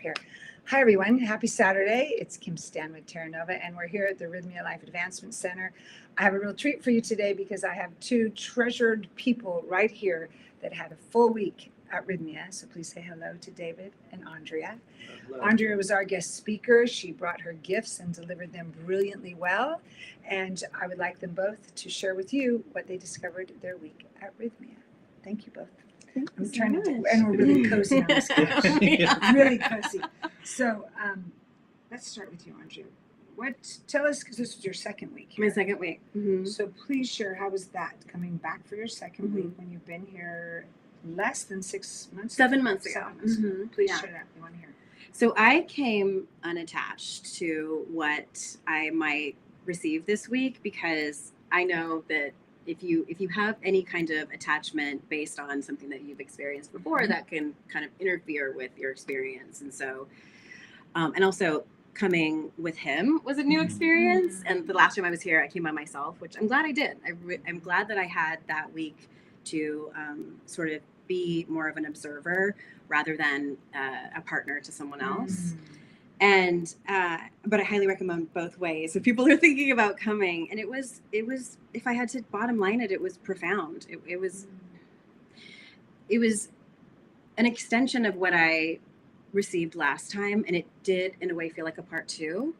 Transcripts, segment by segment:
here. Hi, everyone. Happy Saturday. It's Kim Stanwood, Terranova, and we're here at the Rythmia Life Advancement Center. I have a real treat for you today because I have two treasured people right here that had a full week at Rythmia. So please say hello to David and Andrea. Hello. Andrea was our guest speaker. She brought her gifts and delivered them brilliantly well. And I would like them both to share with you what they discovered their week at Rythmia. Thank you both. I'm trying to, and we're really cozy on this couch. Really cozy. So let's start with you, Andrea. Tell us, because this was your second week here. My second week. Mm-hmm. So please share, how was that coming back for your second week when you've been here less than 6 months? 7 months ago. 7 months. Mm-hmm. Please share that. We want to hear. So I came unattached to what I might receive this week because I know that if you have any kind of attachment based on something that you've experienced before, that can kind of interfere with your experience. And so, and also coming with him was a new experience. And the last time I was here, I came by myself, which I'm glad I did. I'm glad that I had that week to sort of be more of an observer rather than a partner to someone else. And but I highly recommend both ways if people are thinking about coming. And it was if I had to bottom line it was profound. It was an extension of what I received last time, and it did in a way feel like a part two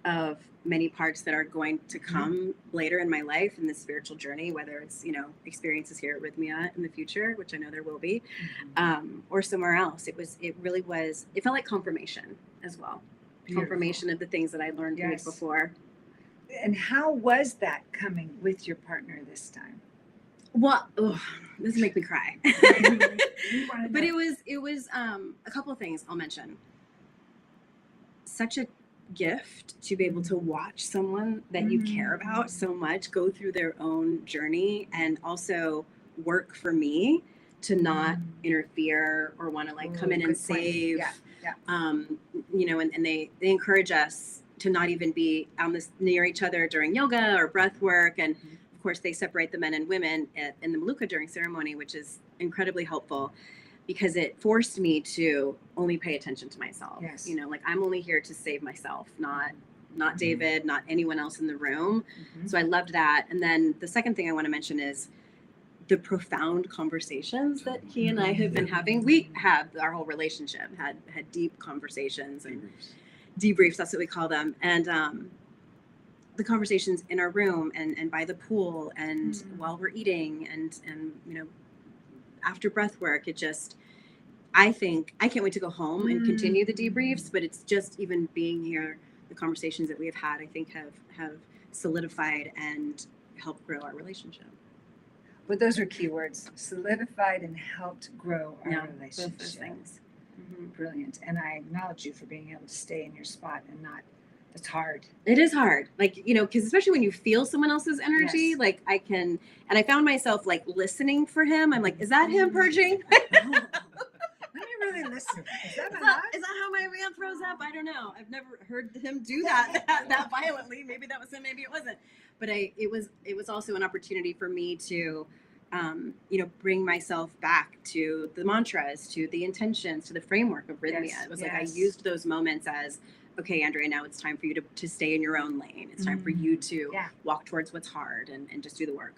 of many parts that are going to come later in my life in this spiritual journey, whether it's experiences here at Rythmia in the future, which I know there will be, or somewhere else. It felt like confirmation as well. Beautiful. Confirmation of the things that I learned the week before. And how was that coming with your partner this time? Well, this make me cry. But it was a couple of things I'll mention. Such a gift to be able to watch someone that you care about so much go through their own journey, and also work for me to not interfere or want to come in and save. And they encourage us to not even be near each other during yoga or breath work. And of course they separate the men and women in the Maluka during ceremony, which is incredibly helpful because it forced me to only pay attention to myself. Yes. I'm only here to save myself, not David, not anyone else in the room. So I loved that. And then the second thing I want to mention is the profound conversations that he and I have been having. We have our whole relationship had deep conversations and debriefs. That's what we call them. And the conversations in our room and by the pool and while we're eating and after breath work, I think I can't wait to go home and continue the debriefs, but it's just even being here, the conversations that we have had, I think have solidified and helped grow our relationship. But those are key words: solidified and helped grow our relationship. Both those things. Brilliant. And I acknowledge you for being able to stay in your spot and not. It's hard. It is hard. Because especially when you feel someone else's energy, and I found myself listening for him. I'm like, is that him purging? Let me really listen. Is that how my man throws up? I don't know. I've never heard him do that violently. Maybe that was him. Maybe it wasn't. But it was also an opportunity for me to, bring myself back to the mantras, to the intentions, to the framework of Rythmia. Yes, it was I used those moments as, okay, Andrea, now it's time for you to stay in your own lane. It's time for you to walk towards what's hard and just do the work.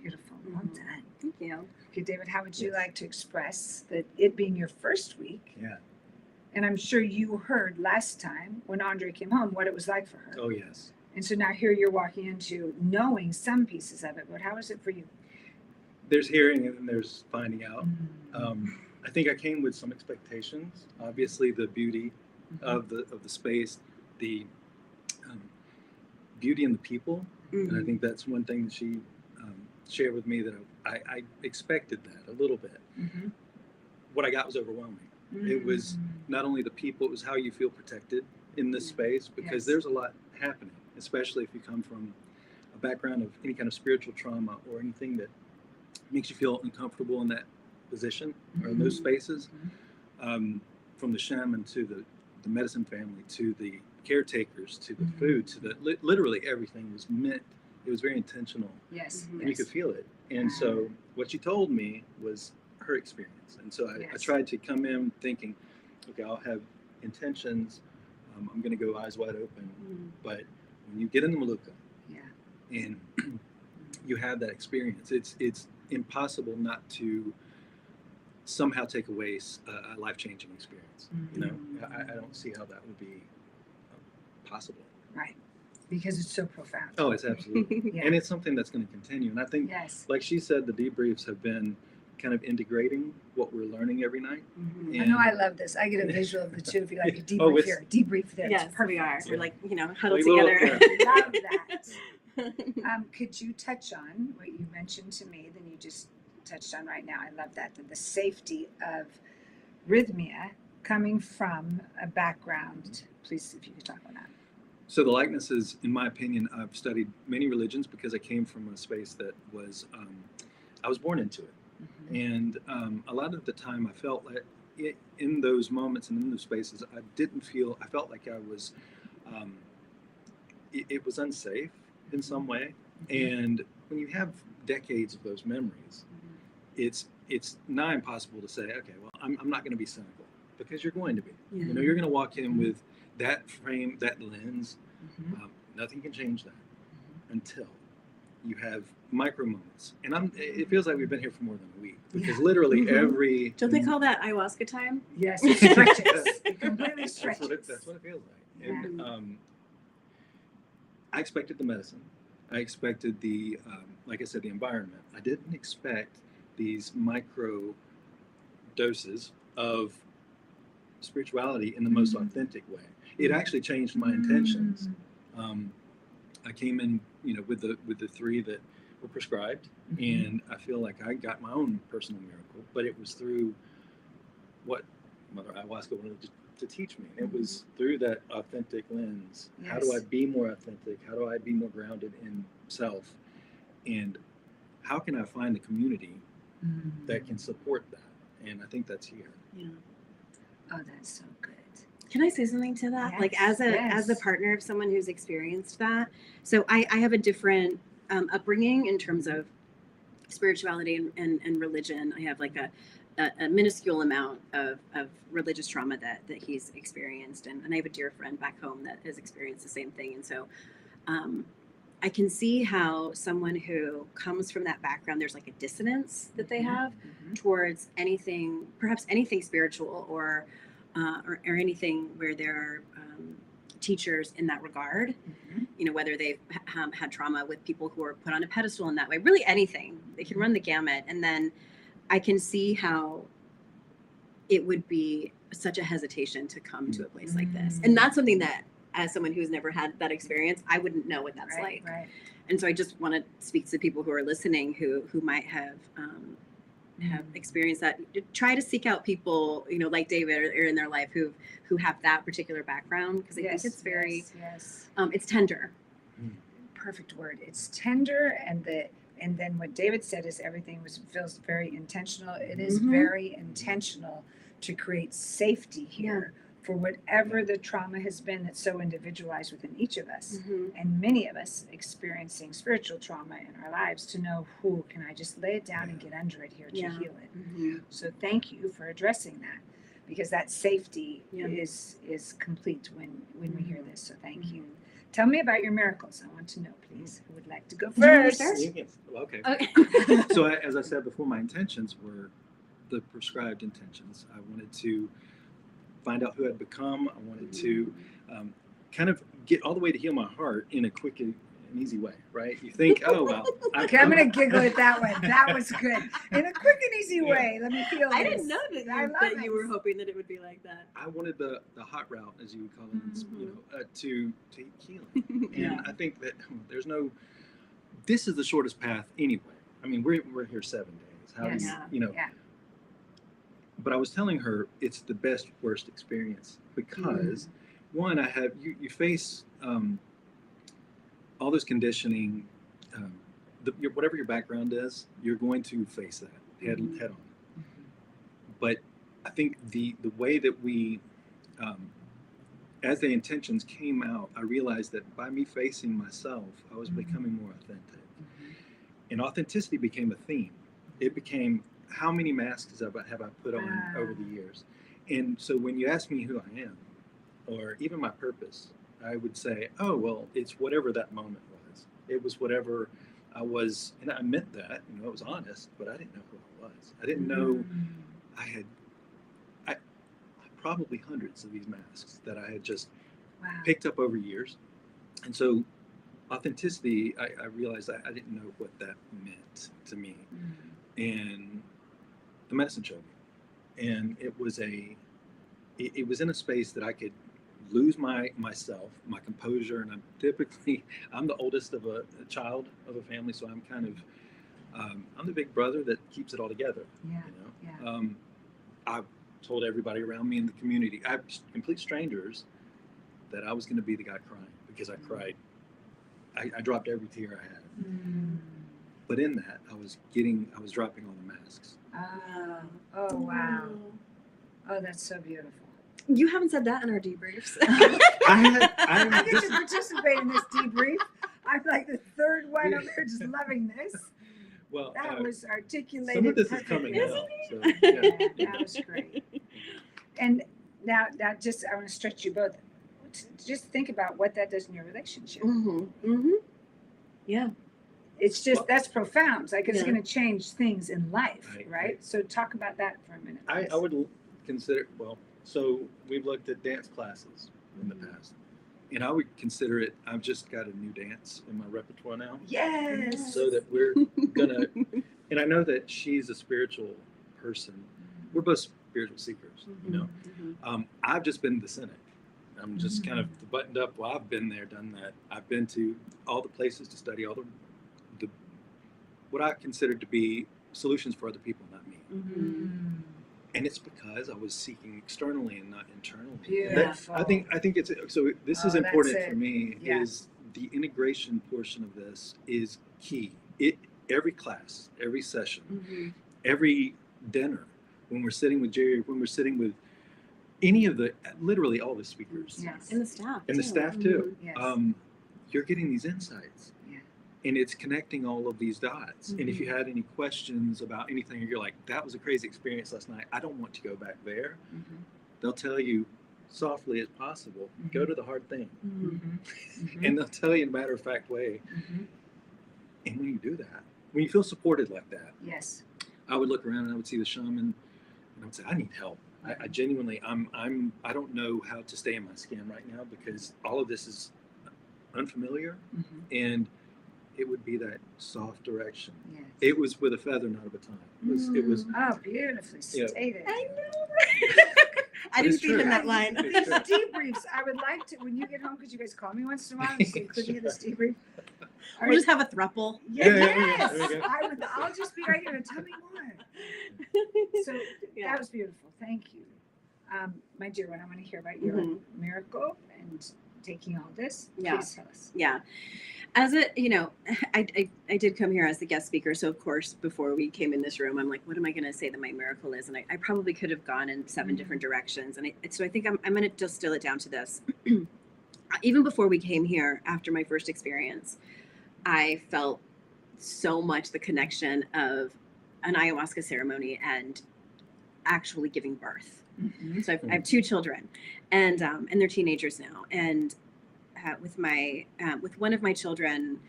Beautiful. Well done. Thank you. Okay, David, how would you like to express that it being your first week? Yeah. And I'm sure you heard last time when Andrea came home what it was like for her. Oh, yes. And so now here you're walking into knowing some pieces of it, but how is it for you? There's hearing and then there's finding out. I think I came with some expectations. Obviously, the beauty of the space, the beauty in the people, and I think that's one thing that she shared with me that I expected that a little bit. What I got was overwhelming. It was not only the people, it was how you feel protected in this space, because there's a lot happening, especially if you come from a background of any kind of spiritual trauma or anything that makes you feel uncomfortable in that position or in those spaces. From the shaman to the medicine family to the caretakers to the food to the literally everything was meant. It was very intentional. Yes. And you could feel it. And so what she told me was her experience. And so I tried to come in thinking, okay, I'll have intentions. I'm going to go eyes wide open. But when you get in the Maluka, and you have that experience, it's impossible not to somehow take away a life-changing experience. You know, I don't see how that would be possible. Right. Because it's so profound. Oh, it's absolutely. And it's something that's going to continue. And I think, like she said, the debriefs have been kind of integrating what we're learning every night. I know, I love this. I get a visual of the two of you, like a debrief here, debrief there. Yes, we are. Yeah. We're like, you know, huddled together. Love that. Could you touch on what you mentioned to me, then you just touched on right now? I love that, the safety of rythmia coming from a background. Please, if you could talk on that. So the likenesses, in my opinion, I've studied many religions because I came from a space that was, I was born into it. And a lot of the time I felt like in those moments and in those spaces, I felt like I was, it was unsafe in some way. And when you have decades of those memories, it's nigh impossible to say, okay, well, I'm not going to be cynical, because you're going to be. You know, you're going to walk in with that frame, that lens. Nothing can change that until you have micro moments. And it feels like we've been here for more than a week, because literally every... Don't they call that ayahuasca time? Yes, it stretches. It completely stretches. That's what it feels like. And I expected the medicine. I expected the, like I said, the environment. I didn't expect these micro doses of spirituality in the most authentic way. It actually changed my intentions. I came in, you know, with the three that were prescribed, and I feel like I got my own personal miracle, but it was through what Mother Ayahuasca wanted to teach me. It was through that authentic lens. How do I be more authentic? How do I be more grounded in self? And how can I find a community that can support that? And I think that's here. Oh, that's so good. Can I say something to that? Like as a partner of someone who's experienced that. So I have a different upbringing in terms of spirituality and religion. I have like a minuscule amount of religious trauma that he's experienced. And I have a dear friend back home that has experienced the same thing. And so I can see how someone who comes from that background, there's like a dissonance that they have towards anything, perhaps anything spiritual or anything where there are teachers in that regard, you know, whether they've had trauma with people who are put on a pedestal in that way, really anything, they can run the gamut. And then I can see how it would be such a hesitation to come to a place like this. And that's something that, as someone who's never had that experience, I wouldn't know what that's like. And so I just want to speak to people who are listening who might have experienced that. Try to seek out people, you know, like David, or in their life who have that particular background, because I think it's very it's tender. Perfect word. It's tender, and then what David said is everything feels very intentional. It is very intentional to create safety here for whatever the trauma has been that's so individualized within each of us, and many of us experiencing spiritual trauma in our lives, to know, who can I just lay it down and get under it here to heal it. So thank you for addressing that, because that safety is complete when we hear this. So thank you. Tell me about your miracles. I want to know, please. Who would like to go first? Okay. So as I said before, my intentions were the prescribed intentions. I wanted to find out who I'd become. I wanted to kind of get all the way to heal my heart in a quick and easy way, right? You think, oh, well. Okay, I'm going to giggle at that one. That was good. In a quick and easy way. Let me feel I this. didn't know that you were hoping that it would be like that. I wanted the hot route, as you would call it, you know, to healing. And I think that this is the shortest path anyway. I mean, we're here 7 days. How do you know? But I was telling her it's the best, worst experience, because one, you face all this conditioning, whatever your background is, you're going to face that head on. But I think the way that we, as the intentions came out, I realized that by me facing myself, I was becoming more authentic. And authenticity became a theme. It became, how many masks have I put on over the years? And so when you ask me who I am, or even my purpose, I would say, oh, well, it's whatever that moment was. It was whatever I was, and I meant that, it was honest, but I didn't know who I was. I didn't know I had probably hundreds of these masks that I had just picked up over years. And so authenticity, I realized I didn't know what that meant to me. And the medicine showed me. And it was in a space that I could lose myself, my composure. And I'm the oldest of a child of a family. So I'm kind of, I'm the big brother that keeps it all together. I told everybody around me in the community, complete strangers, that I was going to be the guy crying because I cried. I dropped every tear I had. But in that, I was dropping all the masks. Oh, wow. Oh, that's so beautiful. You haven't said that in our debriefs. I get to participate in this debrief. I'm like the third one over here just loving this. Well, that was articulated. Some of this perfectly. is coming out. So, yeah. That was great. And now just I want to stretch you both. Just think about what that does in your relationship. Yeah. It's just, that's profound. Like it's going to change things in life, right? So talk about that for a minute. I would consider, so we've looked at dance classes in the past. And I would consider it, I've just got a new dance in my repertoire now. Yes. So that we're going to, and I know that she's a spiritual person. We're both spiritual seekers, I've just been the cynic. I'm just kind of buttoned up. Well, I've been there, done that. I've been to all the places to study all the what I considered to be solutions for other people, not me. And it's because I was seeking externally and not internally. Beautiful. I think it's so. This is important for me. Yeah. Is the integration portion of this is key. Every class, every session, every dinner, when we're sitting with Jerry, when we're sitting with any of literally all the speakers, and the staff, and the staff too. Yes. You're getting these insights. And it's connecting all of these dots. And if you had any questions about anything, or you're like, that was a crazy experience last night, I don't want to go back there. They'll tell you softly as possible, go to the hard thing. And they'll tell you in a matter-of-fact way. And when you do that, when you feel supported like that, yes, I would look around and I would see the shaman and I would say, I need help. I genuinely, I don't know how to stay in my skin right now because all of this is unfamiliar. And it would be that soft direction. Yes. It was with a feather, not a baton. It was. Oh, beautifully stated. I know. I didn't see it in that line. These debriefs, I would like to, when you get home, could you guys call me once in a while and say, could you get this debrief? We'll just have a throuple. Yes. I'll just be right here and tell me more. So that was beautiful. Thank you. My dear one, I want to hear about your miracle and taking all this. Please tell us. Yeah. As I did come here as the guest speaker. So of course, before we came in this room, I'm like, what am I going to say that my miracle is? And I probably could have gone in 7 different directions. And so I think I'm going to distill it down to this. Even before we came here, after my first experience, I felt so much the connection of an ayahuasca ceremony and actually giving birth. So I have 2 children, and they're teenagers now. And with one of my children,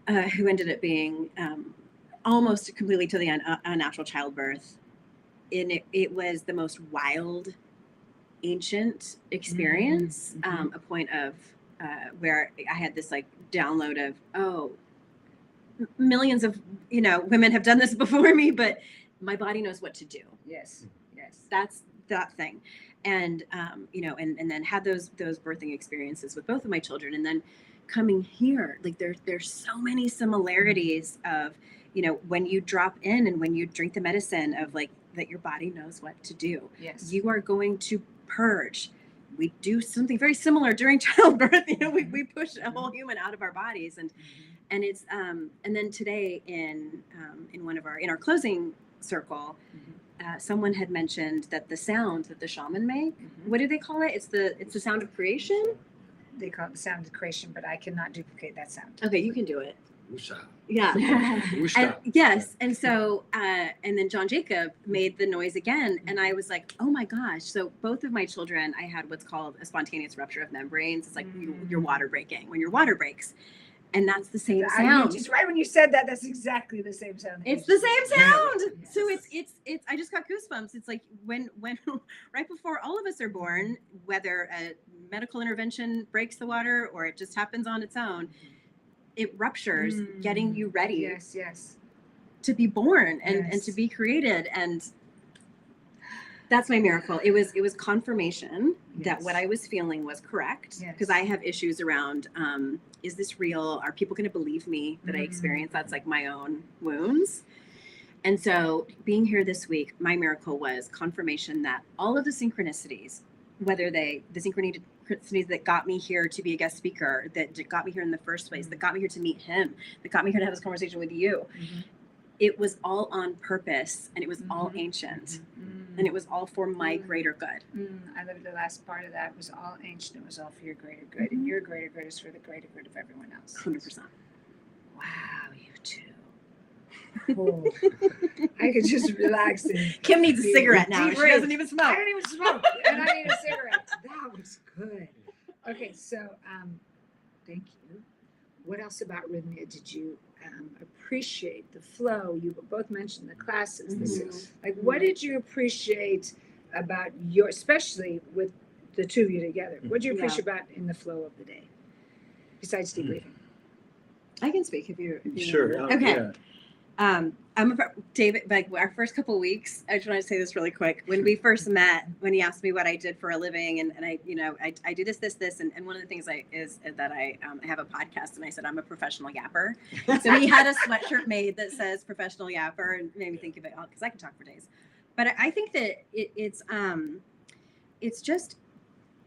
who ended up being almost completely to the unnatural childbirth, and it was the most wild, ancient experience. A point of where I had this like download of millions of women have done this before me, but my body knows what to do. Yes, that's that thing. And and then had those birthing experiences with both of my children, and then coming here, like there's so many similarities of when you drop in and when you drink the medicine of like that your body knows what to do. Yes, you are going to purge. We do something very similar during childbirth. We push a whole human out of our bodies, and it's and then today in our closing circle. Someone had mentioned that the sound that the shaman make, what do they call it? It's the sound of creation. They call it the sound of creation, but I cannot duplicate that sound. Okay, you can do it. Woosha. Yeah. Woosha. And yes, and so and then John Jacob made the noise again, and I was like, oh my gosh. So both of my children, I had what's called a spontaneous rupture of membranes. It's like your water breaking when your water breaks, and that's the same sound. Just right when you said that, that's exactly the same sound. It's the same sound. Yes. So it's I just got goosebumps. It's like when right before all of us are born, whether a medical intervention breaks the water or it just happens on its own, it ruptures, getting you ready Yes. to be born and Yes. to be created. And that's my miracle. It was confirmation that what I was feeling was correct, because I have issues around, is this real? Are people going to believe me that I experienced that's like my own wounds? And so being here this week, my miracle was confirmation that all of the synchronicities, whether the synchronicities that got me here to be a guest speaker, that got me here in the first place, that got me here to meet him, that got me here to have this conversation with you, it was all on purpose, and it was all ancient, and it was all for my greater good. I love the last part of that. It was all ancient. It was all for your greater good, and your greater good is for the greater good of everyone else. 100%. Wow, you two. Oh, I could just relax. And Kim needs a cigarette now. deep She breathe. doesn't even smoke. I don't even smoke, and I need a cigarette. That was good. Okay, so thank you. What else about Rythmia did you appreciate? The flow. You both mentioned the classes. Like, what did you appreciate about your, especially with the two of you together? What did you appreciate about in the flow of the day, besides debriefing? I can speak if you Sure. want. Okay. Yeah. David, like our first couple of weeks, I just want to say this really quick. When we first met, when he asked me what I did for a living, and I, I do this, and one of the things I have a podcast, and I said, I'm a professional yapper. So he had a sweatshirt made that says professional yapper, and made me think of it, because I can talk for days. But I think that it's just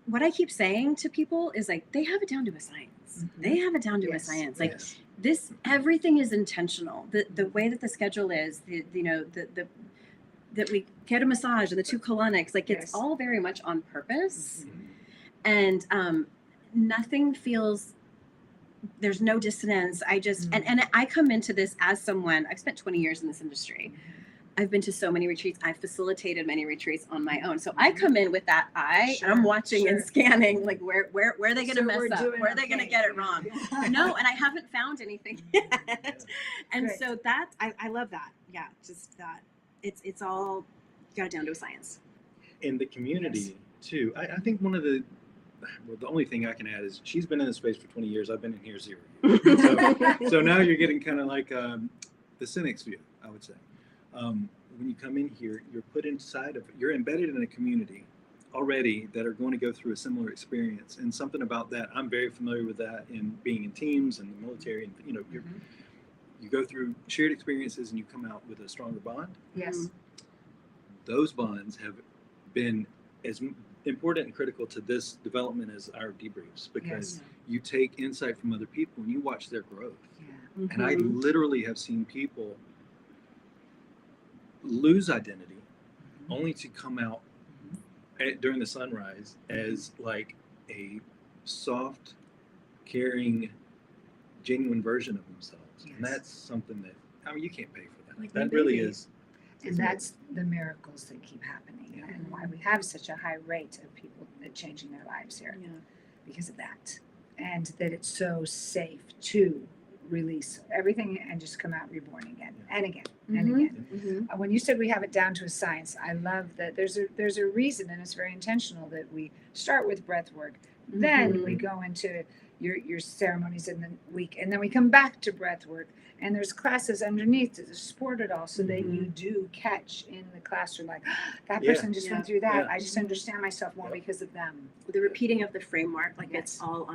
what I keep saying to people is like, they have it down to a science. They have it down to a science. Like, this, everything is intentional. The way that the schedule is, that we get a massage and the 2 colonics, like it's all very much on purpose, and nothing feels. There's no dissonance. I just and I come into this as someone. I've spent 20 years in this industry. I've been to so many retreats. I've facilitated many retreats on my own. So I come in with that eye, and I'm watching and scanning, like where are they going to mess up? Where are they going to get it wrong? No, and I haven't found anything yet. And so that's, I love that. Yeah, just that. It's all got it down to a science. In the community too. I think one of the only thing I can add is she's been in this space for 20 years. I've been in here 0 years. So now you're getting kind of like the cynic's view, I would say. When you come in here, you're put inside of, you're embedded in a community already that are going to go through a similar experience. And something about that, I'm very familiar with that in being in teams and the military, and you go through shared experiences and you come out with a stronger bond. Yes. Those bonds have been as important and critical to this development as our debriefs, because you take insight from other people and you watch their growth. And I literally have seen people lose identity only to come out during the sunrise as like a soft, caring, genuine version of themselves. And that's something that, I mean, you can't pay for that. Like that really is. And that's the miracles that keep happening, and why we have such a high rate of people changing their lives here, because of that. And that it's so safe to release everything and just come out reborn again and again and again. When you said we have it down to a science, I love that there's a reason, and it's very intentional, that we start with breath work, then we go into your ceremonies in the week, and then we come back to breath work, and there's classes underneath to support it all, so that you do catch in the classroom, like, that person just went through that. I just understand myself more because of them. The repeating of the framework, like it's all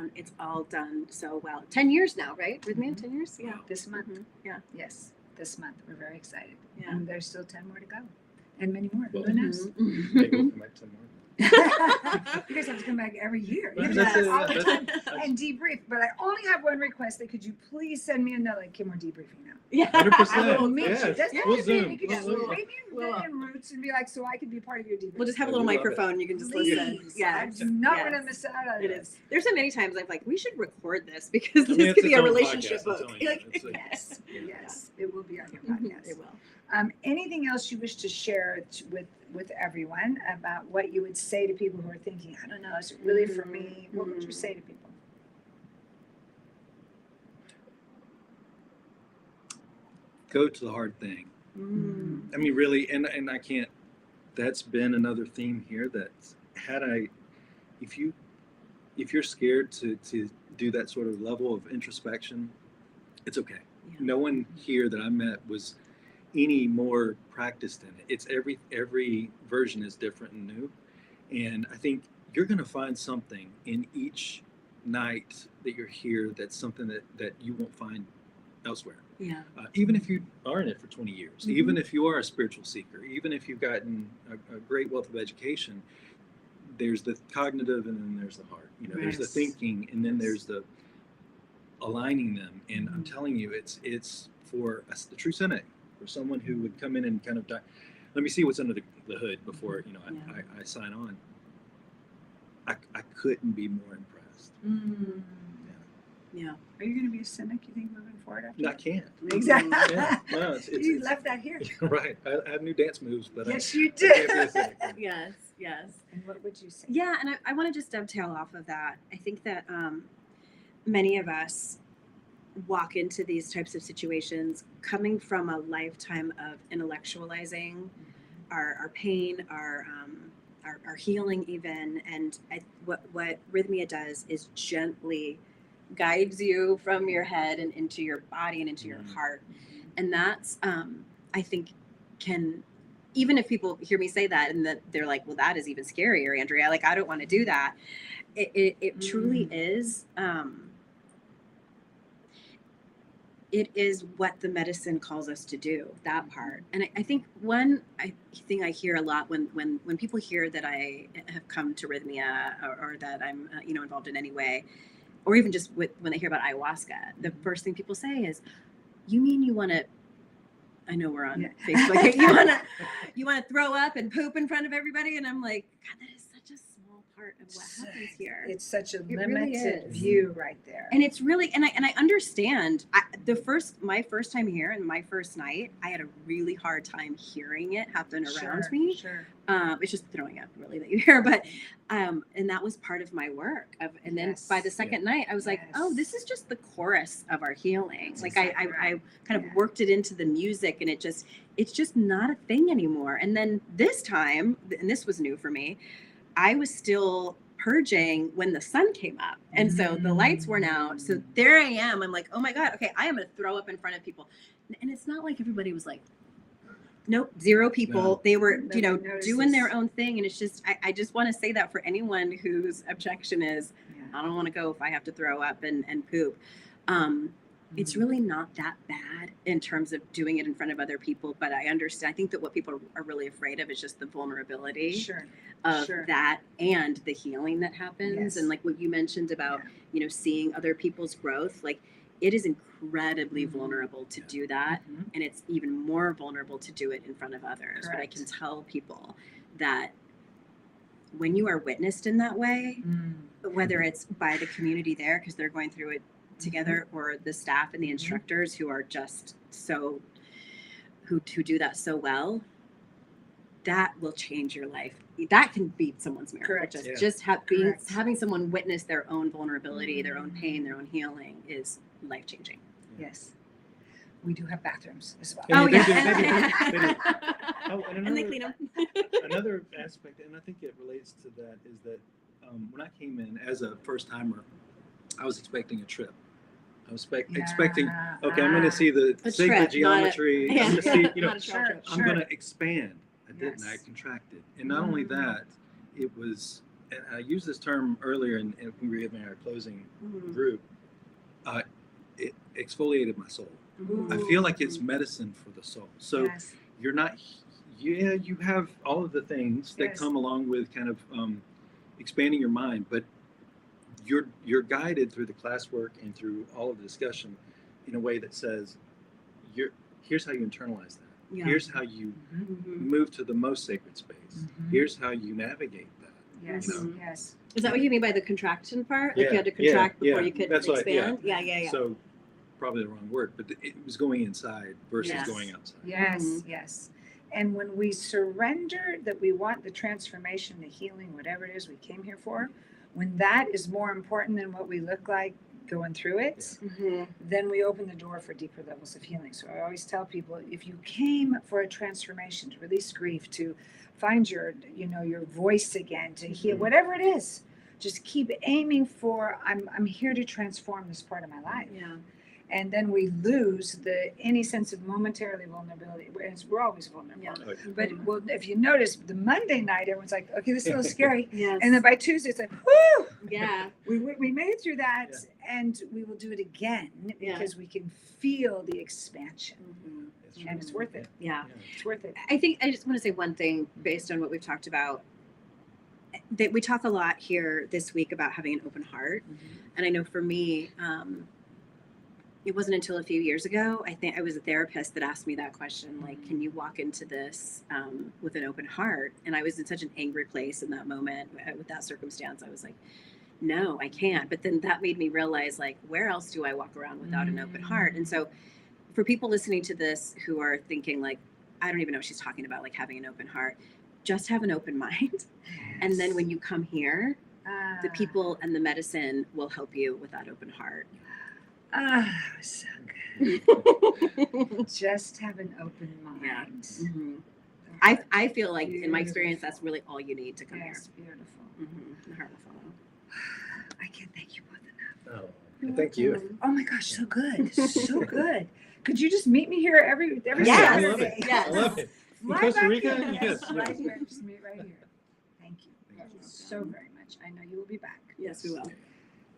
done so well. 10 years now, right? Rythmia, 10 years? Yeah. This month. Yes, this month. We're very excited. And there's still 10 more to go. And many more. Who knows? They go for my 10 more. You guys have to come back every year. You have to That's come it, all the that's- time and debrief. But I only have one request. That could you please send me a note like, Kim, we're debriefing now. Yeah. 100%. I will meet you. Yes. That's the We'll only thing. Zoom. You could We'll just Zoom. bring me We'll- in roots and be like, so I could be part of your debrief. We'll just have a little We love it. microphone. You can just Please. listen. I Yes. do not yes. want to miss out on It this. is. There's so many times I'm like, we should record this because I mean, this it's could be its a own relationship podcast, I'm book. telling you. Like, It's like- Yes, Yeah. yes, it will be on your mhm, podcast. it will. Anything else you wish to share with everyone about what you would say to people who are thinking, I don't know, is it really for me? What would you say to people? Go to the hard thing. Mm. I mean, really, and I can't. That's been another theme here. That if you're scared to do that sort of level of introspection, it's okay. Yeah. No one here that I met was any more practiced in it. It's every version is different and new, and I think you're going to find something in each night that you're here that's something that you won't find elsewhere. Yeah. Even if you are in it for 20 years, Mhm. even if you are a spiritual seeker, even if you've gotten a great wealth of education, there's the cognitive and then there's the heart. You know, there's the Yes. thinking and then there's the aligning them. And I'm Mhm. telling you, it's for the true cynic, for someone who would come in and kind of let me see what's under the hood before Yeah. I sign on. I couldn't be more impressed. Mm. Yeah. Are you going to be a cynic, you think, moving forward after I can't. Exactly. Yeah, no, it's You left that here. right. I have new dance moves, but Yes, you I can't be a did. cynic. Yes. Yes. And what would you say? Yeah, and I want to just dovetail off of that. I think that many of us walk into these types of situations coming from a lifetime of intellectualizing our pain, our healing, even. And what Rythmia does is gently guides you from your head and into your body and into your heart. And that's I think can, even if people hear me say that and that they're like, well, that is even scarier, Andrea, like I don't want to do that, it truly is it is what the medicine calls us to do, that part. And I think one thing I hear a lot when people hear that I have come to Rythmia or that I'm involved in any way, or even just when they hear about ayahuasca, the first thing people say is, you mean you want to, I know we're on Facebook, you want to throw up and poop in front of everybody? And I'm like, God, that is such a small part of what happens here. It's such a really limited is. view right there. And it's really, and I understand. My first time here and my first night, I had a really hard time hearing it happen around me. Sure. It's just throwing up, really, that you hear. But and that was part of my work. And then by the second night, I was like, oh, this is just the chorus of our healing. That's like exactly I kind of worked it into the music, and it's just not a thing anymore. And then this time, and this was new for me, I was still purging when the sun came up, and so the lights weren't out, so there I am, I'm like, oh my God, okay, I am gonna throw up in front of people. And it's not like everybody was like, nope, zero people. No. They were Nobody doing their notices. own thing. And it's just I just want to say that for anyone whose objection is, I don't want to go if I have to throw up and poop. It's really not that bad in terms of doing it in front of other people, but I understand. I think that what people are really afraid of is just the vulnerability of that and the healing that happens. Yes. And like what you mentioned about, seeing other people's growth, like it is incredibly vulnerable to do that. And it's even more vulnerable to do it in front of others. But I can tell people that when you are witnessed in that way, whether it's by the community there, because they're going through it together, or the staff and the instructors who are just who do that so well, that will change your life. That can beat someone's miracle. Just having someone witness their own vulnerability, their own pain, their own healing is life-changing. Yes. We do have bathrooms as well. And Oh, they do- yeah. they do. Oh, And they clean them. Another aspect, and I think it relates to that, is that when I came in as a first timer, I was expecting a trip. I was expecting, okay, I'm going to see the sacred geometry. I'm going to see, I'm going to expand. I didn't. I contracted. And not only that, it was, and I used this term earlier in when we were having our closing group, it exfoliated my soul. I feel like it's medicine for the soul. So you're not Yeah, you have all of the things that Yes. come along with kind of expanding your mind, but you're guided through the classwork and through all of the discussion in a way that says, here's how you internalize that. Yeah. Here's how you Mm-hmm. move to the most sacred space. Mhm. Here's how you navigate that. Yes, You know? yes. Is that what you mean by the contraction part? Like Yeah, you had to contract yeah, before yeah. you could That's what- expand? Yeah. So probably the wrong word, but it was going inside versus Yes. going outside. Yes, Mhm. yes. And when we surrender that we want the transformation, the healing, whatever it is we came here for, when that is more important than what we look like going through it, Mm-hmm. then we open the door for deeper levels of healing. So I always tell people, if you came for a transformation, to release grief, to find your voice again, to heal, Mhm. whatever it is, just keep aiming for, I'm here to transform this part of my life. Yeah. And then we lose any sense of momentarily vulnerability. We're always vulnerable. Yeah. Like, But well, if you notice, the Monday night, everyone's like, okay, this is a little scary. Yes. And then by Tuesday, it's like, whoo! Yeah. We made it through that, and we will do it again because we can feel the expansion. Mm-hmm. And it's worth it. Yeah. It's worth it. I think I just want to say one thing based on what we've talked about. That we talk a lot here this week about having an open heart. And I know for me, it wasn't until a few years ago, I think I was a therapist that asked me that question, like, can you walk into this with an open heart? And I was in such an angry place in that moment with that circumstance. I was like, no, I can't. But then that made me realize, like, where else do I walk around without an open heart? And so for people listening to this who are thinking, like, I don't even know what she's talking about, like having an open heart, just have an open mind. And then when you come here, the people and the medicine will help you with that open heart. So good. Just have an open mind. Yeah. Mm-hmm. The heart. I feel like in my experience, Beautiful. that's really all you need to come Yes, beautiful. here. Mm-hmm. The heart will follow. I can't thank you both enough. Oh, thank you. Oh my gosh, so good, so good. Could you just meet me here every Yes. I Saturday? love it. Yes. I love it. In Fly Costa back Rica? in. Yes. Right here. Just meet right here. Thank you. Thank you. So very much. I know you will be back. Yes, we will.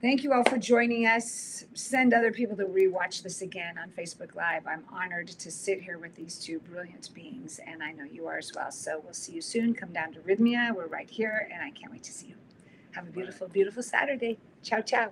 Thank you all for joining us. Send other people to rewatch this again on Facebook Live. I'm honored to sit here with these two brilliant beings, and I know you are as well. So we'll see you soon. Come down to Rythmia. We're right here, and I can't wait to see you. Have a beautiful, beautiful Saturday. Ciao, ciao.